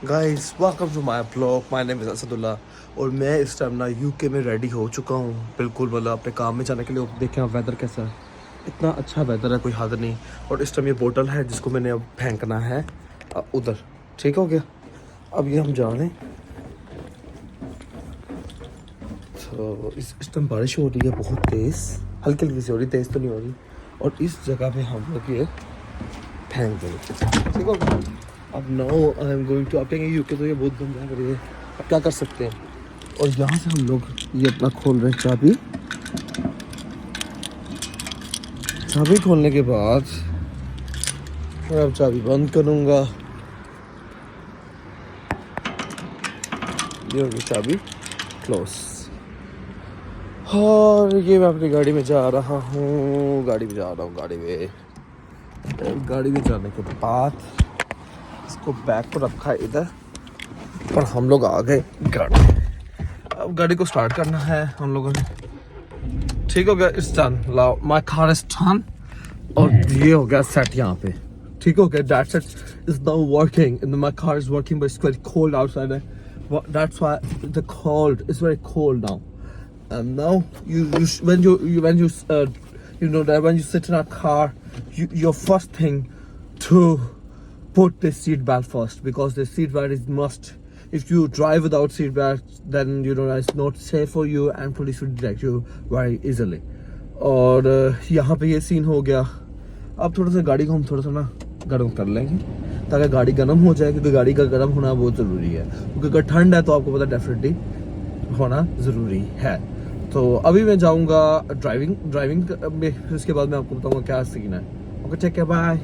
Guys welcome to my blog. My name is Asadullah और मैं इस टाइम ना यूके में रेडी हो चुका हूँ बिल्कुल, मतलब अपने काम में जाने के लिए। देखें आप वेदर कैसा है, इतना अच्छा वेदर है, कोई हद नहीं। और इस टाइम ये बोतल है जिसको मैंने अब फेंकना है उधर। ठीक हो गया, अब ये हम जा रहे हैं। तो इस टाइम बारिश हो रही है बहुत तेज़, हल्की हल्की सी हो रही, तेज़ तो नहीं हो रही। और इस जगह पे हम लोग ये फेंक देंगे। ठीक हो गया। अब now I am going to, आप कहेंगे यूके तो ये बहुत गंदा है, ये अब क्या कर सकते हैं। और यहाँ से हम लोग ये अपना खोल रहे हैं चाबी। चाबी खोलने के बाद मैं अब चाबी बंद करूँगा। ये होगी चाबी क्लोज। और ये मैं अपनी गाड़ी में जा रहा हूँ, गाड़ी में जा रहा हूँ, गाड़ी में जाने के बाद इसको बैग को रखा है इधर और हम लोग आ गए गाड़ी। अब गाड़ी को स्टार्ट करना है हम लोगों ने। ठीक हो गया, इट्स डन। लाओ माय कार इज डन। और ये हो गया सेट यहाँ पे। ठीक हो गया, that's it is now working and my car is working but it's very cold outside. That's why the cold is very cold now. And now when you sit in a car, your first thing to put the seat belt first, because the seat belt is must. If you drive without seat belt, then it's not safe for you and police will detect you very easily. और यहाँ पे ये scene हो गया। अब थोड़ा सा गाड़ी को हम थोड़ा सा ना गर्म कर लेंगे ताकि गाड़ी गर्म हो जाए, क्योंकि गाड़ी का गर्म होना बहुत ज़रूरी है। क्योंकि अगर ठंड है तो आपको पता डेफिनेटली होना ज़रूरी है। तो अभी मैं जाऊँगा ड्राइविंग में, फिर उसके बाद मैं आपको बताऊँगा क्या सीन है। Okay, take care, bye.